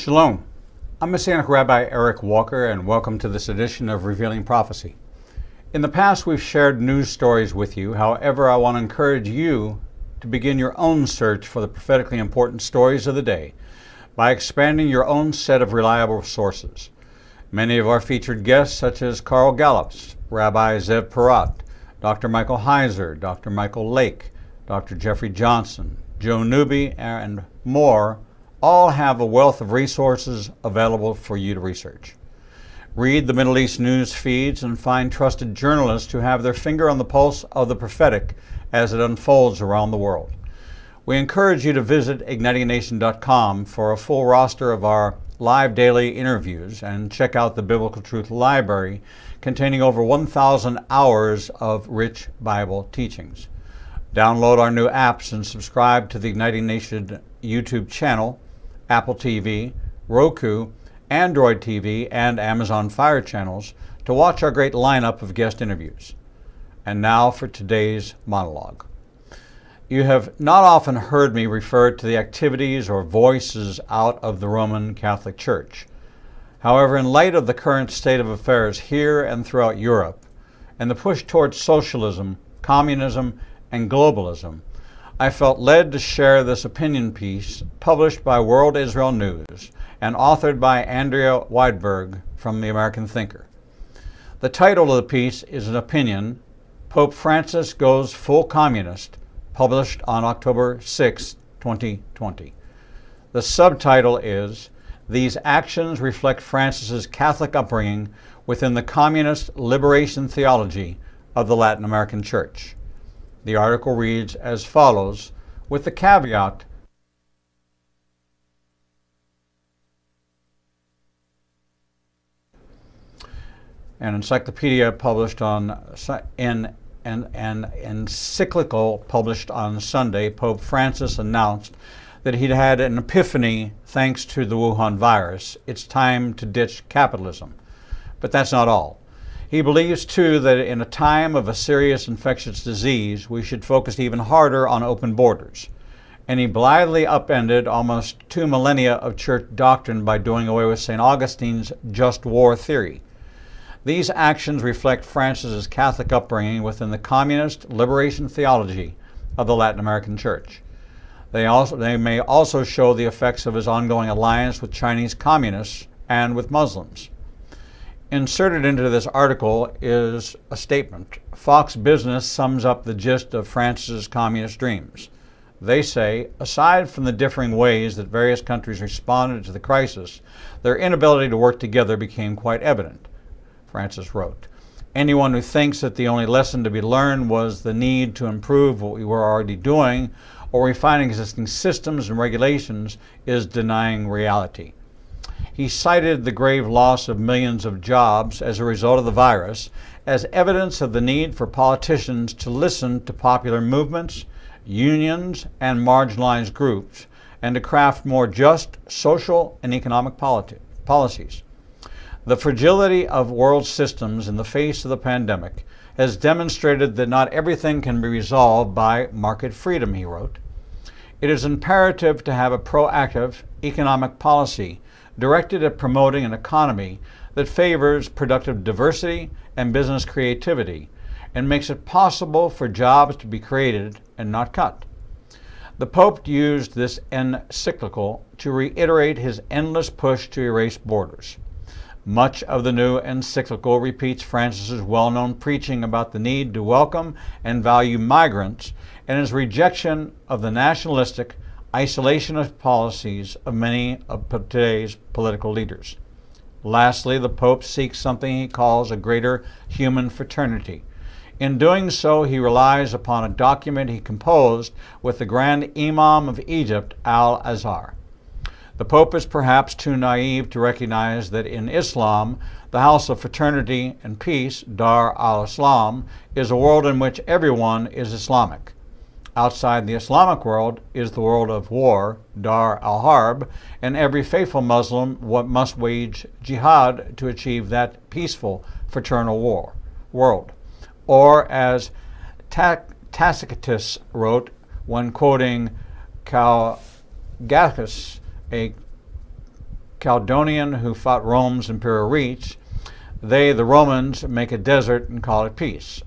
Shalom. I'm Messianic Rabbi Eric Walker, and welcome to this edition of Revealing Prophecy. In the past, we've shared news stories with you. However, I want to encourage you to begin your own search for the prophetically important stories of the day by expanding your own set of reliable sources. Many of our featured guests, such as Carl Gallups, Rabbi Zev Porat, Dr. Michael Heiser, Dr. Michael Lake, Dr. Jeffrey Johnson, Joe Newby, and more, all have a wealth of resources available for you to research. Read the Middle East news feeds and find trusted journalists who have their finger on the pulse of the prophetic as it unfolds around the world. We encourage you to visit ignitingnation.com for a full roster of our live daily interviews and check out the Biblical Truth Library containing over 1,000 hours of rich Bible teachings. Download our new apps and subscribe to the Igniting Nation YouTube channel, Apple TV, Roku, Android TV, and Amazon Fire channels to watch our great lineup of guest interviews. And now for today's monologue. You have not often heard me refer to the activities or voices out of the Roman Catholic Church. However, in light of the current state of affairs here and throughout Europe, and the push towards socialism, communism, and globalism, I felt led to share this opinion piece published by World Israel News and authored by Andrea Weidberg from the American Thinker. The title of the piece is an opinion, Pope Francis Goes Full Communist, published on October 6, 2020. The subtitle is, These Actions Reflect Francis's Catholic Upbringing Within the Communist Liberation Theology of the Latin American Church. The article reads as follows, with the caveat an encyclopedia published on an encyclical published on Sunday, Pope Francis announced that he'd had an epiphany thanks to the Wuhan virus. It's time to ditch capitalism. But that's not all. He believes, too, that in a time of a serious infectious disease, we should focus even harder on open borders. And he blithely upended almost 2 millennia of church doctrine by doing away with St. Augustine's just war theory. These actions reflect Francis's Catholic upbringing within the communist liberation theology of the Latin American Church. They may also show the effects of his ongoing alliance with Chinese communists and with Muslims. Inserted into this article is a statement. Fox Business sums up the gist of Francis's communist dreams. They say, aside from the differing ways that various countries responded to the crisis, their inability to work together became quite evident. Francis wrote, anyone who thinks that the only lesson to be learned was the need to improve what we were already doing or refine existing systems and regulations is denying reality. He cited the grave loss of millions of jobs as a result of the virus as evidence of the need for politicians to listen to popular movements, unions, and marginalized groups, and to craft more just social and economic policies. The fragility of world systems in the face of the pandemic has demonstrated that not everything can be resolved by market freedom, he wrote. It is imperative to have a proactive economic policy directed at promoting an economy that favors productive diversity and business creativity and makes it possible for jobs to be created and not cut. The Pope used this encyclical to reiterate his endless push to erase borders. Much of the new encyclical repeats Francis's well-known preaching about the need to welcome and value migrants and his rejection of the nationalistic, isolationist policies of many of today's political leaders. Lastly, the Pope seeks something he calls a greater human fraternity. In doing so, he relies upon a document he composed with the Grand Imam of Egypt, Al-Azhar. The Pope is perhaps too naive to recognize that in Islam, the house of fraternity and peace, Dar al-Islam, is a world in which everyone is Islamic. Outside the Islamic world is the world of war, Dar al-Harb, and every faithful Muslim must wage jihad to achieve that peaceful, fraternal world. Or as Tacitus wrote when quoting Calgacus, a Chaldean who fought Rome's imperial reach. They, the Romans, make a desert and call it peace.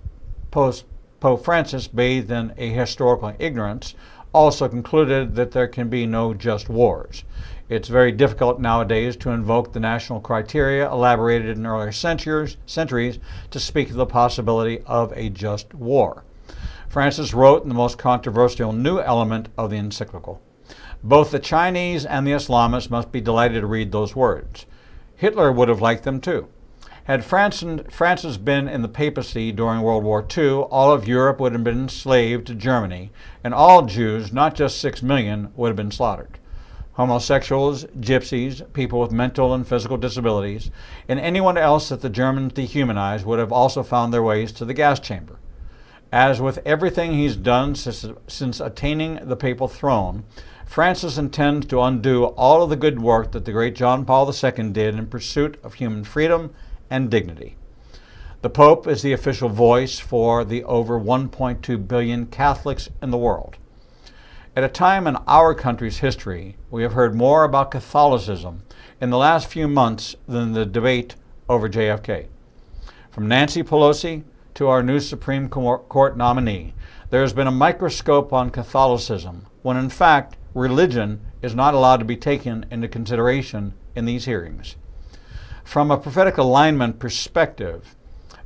Pope Francis, bathed in a historical ignorance, also concluded that there can be no just wars. It's very difficult nowadays to invoke the national criteria elaborated in earlier centuries to speak of the possibility of a just war. Francis wrote in the most controversial new element of the encyclical. Both the Chinese and the Islamists must be delighted to read those words. Hitler would have liked them too. Had Francis been in the papacy during World War II, all of Europe would have been enslaved to Germany, and all Jews, not just 6 million, would have been slaughtered. Homosexuals, gypsies, people with mental and physical disabilities, and anyone else that the Germans dehumanized would have also found their ways to the gas chamber. As with everything he's done since attaining the papal throne, Francis intends to undo all of the good work that the great John Paul II did in pursuit of human freedom and dignity. The Pope is the official voice for the over 1.2 billion Catholics in the world. At a time in our country's history, we have heard more about Catholicism in the last few months than the debate over JFK. From Nancy Pelosi to our new Supreme Court nominee, there has been a microscope on Catholicism, when in fact, religion is not allowed to be taken into consideration in these hearings. From a prophetic alignment perspective,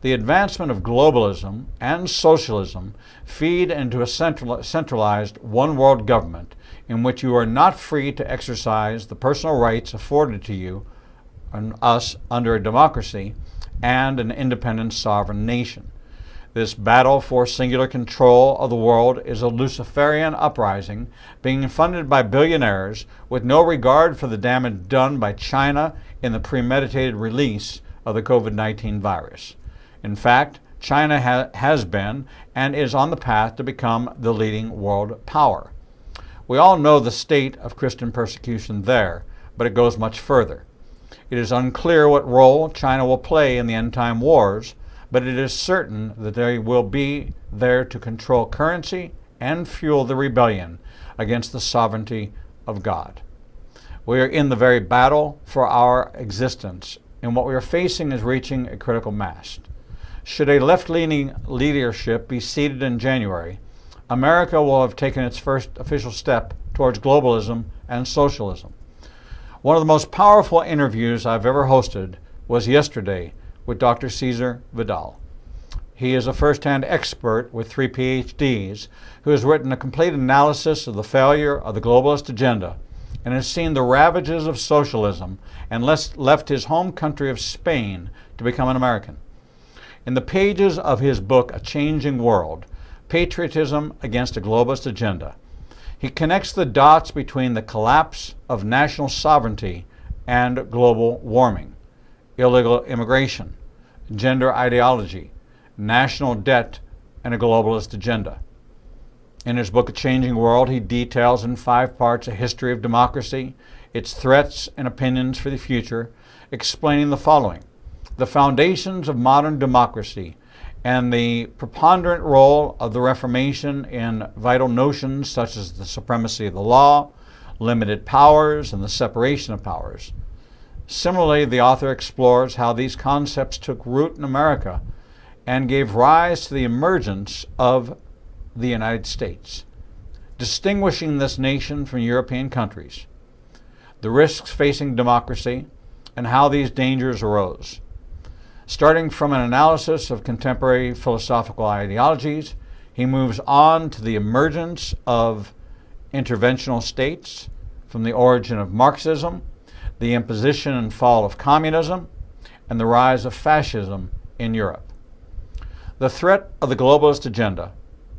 the advancement of globalism and socialism feed into a centralized one-world government in which you are not free to exercise the personal rights afforded to you and us under a democracy and an independent sovereign nation. This battle for singular control of the world is a Luciferian uprising being funded by billionaires with no regard for the damage done by China in the premeditated release of the COVID-19 virus. In fact, China has been and is on the path to become the leading world power. We all know the state of Christian persecution there, but it goes much further. It is unclear what role China will play in the end-time wars, but it is certain that they will be there to control currency and fuel the rebellion against the sovereignty of God. We are in the very battle for our existence, and what we are facing is reaching a critical mass. Should a left-leaning leadership be seated in January, America will have taken its first official step towards globalism and socialism. One of the most powerful interviews I've ever hosted was yesterday with Dr. Cesar Vidal. He is a first-hand expert with 3 PhDs who has written a complete analysis of the failure of the globalist agenda and has seen the ravages of socialism and left his home country of Spain to become an American. In the pages of his book, A Changing World, Patriotism Against a Globalist Agenda, he connects the dots between the collapse of national sovereignty and global warming, illegal immigration, gender ideology, national debt, and a globalist agenda. In his book, A Changing World, he details in 5 parts a history of democracy, its threats and opinions for the future, explaining the following: the foundations of modern democracy and the preponderant role of the Reformation in vital notions such as the supremacy of the law, limited powers, and the separation of powers. Similarly, the author explores how these concepts took root in America and gave rise to the emergence of the United States, distinguishing this nation from European countries, the risks facing democracy, and how these dangers arose. Starting from an analysis of contemporary philosophical ideologies, he moves on to the emergence of interventional states, from the origin of Marxism, the imposition and fall of communism, and the rise of fascism in Europe. The threat of the globalist agenda,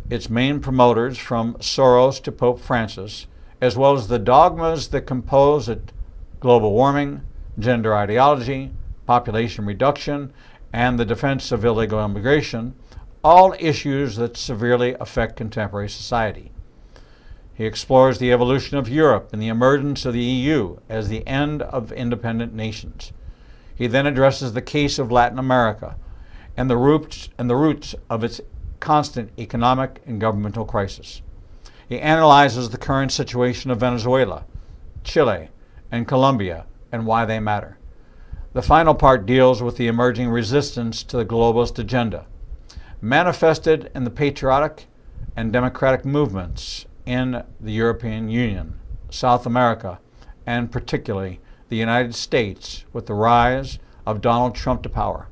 its main promoters from Soros to Pope Francis, as well as the dogmas that compose it, global warming, gender ideology, population reduction, and the defense of illegal immigration, all issues that severely affect contemporary society. He explores the evolution of Europe and the emergence of the EU as the end of independent nations. He then addresses the case of Latin America and the roots of its constant economic and governmental crisis. He analyzes the current situation of Venezuela, Chile, and Colombia and why they matter. The final part deals with the emerging resistance to the globalist agenda, manifested in the patriotic and democratic movements in the European Union, South America, and particularly the United States with the rise of Donald Trump to power.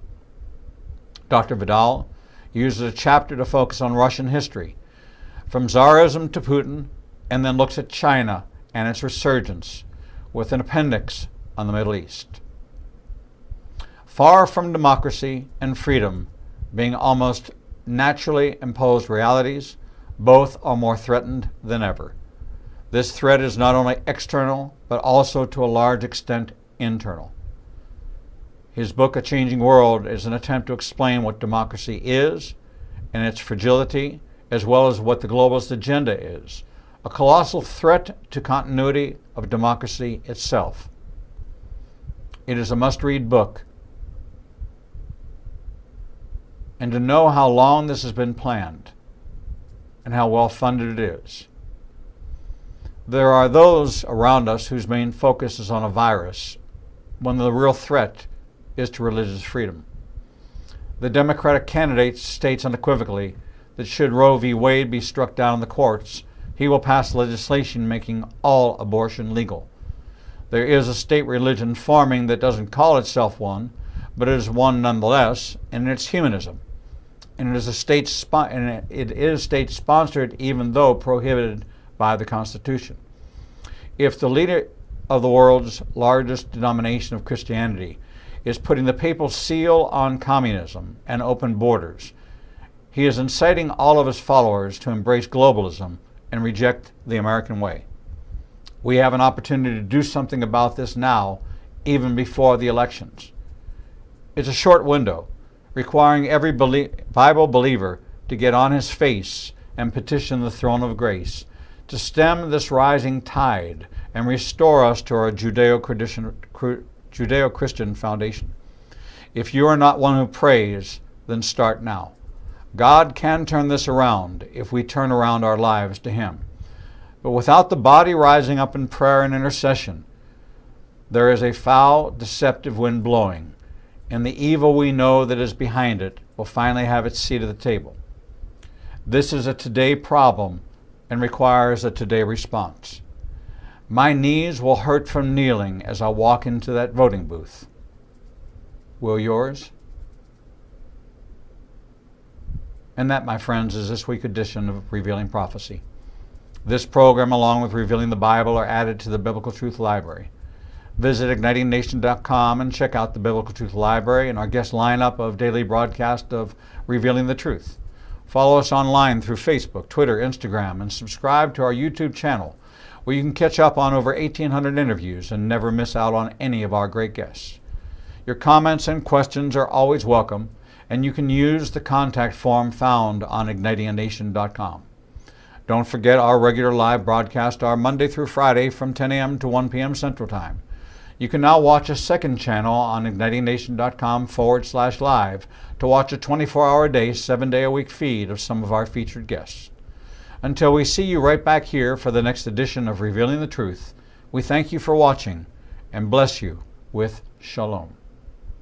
Dr. Vidal uses a chapter to focus on Russian history, from Tsarism to Putin, and then looks at China and its resurgence, with an appendix on the Middle East. Far from democracy and freedom being almost naturally imposed realities, both are more threatened than ever. This threat is not only external, but also to a large extent internal. His book, A Changing World, is an attempt to explain what democracy is and its fragility, as well as what the globalist agenda is, a colossal threat to continuity of democracy itself. It is a must-read book. And to know how long this has been planned and how well funded it is. There are those around us whose main focus is on a virus, when the real threat is to religious freedom. The Democratic candidate states unequivocally that should Roe v. Wade be struck down in the courts, he will pass legislation making all abortion legal. There is a state religion forming that doesn't call itself one, but it is one nonetheless, and it's humanism. And it is state-sponsored, even though prohibited by the Constitution. If the leader of the world's largest denomination of Christianity is putting the papal seal on communism and open borders, he is inciting all of his followers to embrace globalism and reject the American way. We have an opportunity to do something about this now, even before the elections. It's a short window, requiring every Bible believer to get on his face and petition the throne of grace to stem this rising tide and restore us to our Judeo-Christian foundation. If you are not one who prays, then start now. God can turn this around if we turn around our lives to Him. But without the body rising up in prayer and intercession, there is a foul, deceptive wind blowing, and the evil we know that is behind it will finally have its seat at the table. This is a today problem and requires a today response. My knees will hurt from kneeling as I walk into that voting booth. Will yours? And that, my friends, is this week's edition of Revealing Prophecy. This program, along with Revealing the Bible, are added to the Biblical Truth Library. Visit ignitingnation.com and check out the Biblical Truth Library and our guest lineup of daily broadcast of Revealing the Truth. Follow us online through Facebook, Twitter, Instagram, and subscribe to our YouTube channel, where you can catch up on over 1,800 interviews and never miss out on any of our great guests. Your comments and questions are always welcome, and you can use the contact form found on ignitingnation.com. Don't forget our regular live broadcasts are Monday through Friday from 10 a.m. to 1 p.m. Central Time. You can now watch a second channel on ignitingnation.com/live to watch a 24-hour-a-day, 7-day-a-week feed of some of our featured guests. Until we see you right back here for the next edition of Revealing the Truth, we thank you for watching and bless you with Shalom.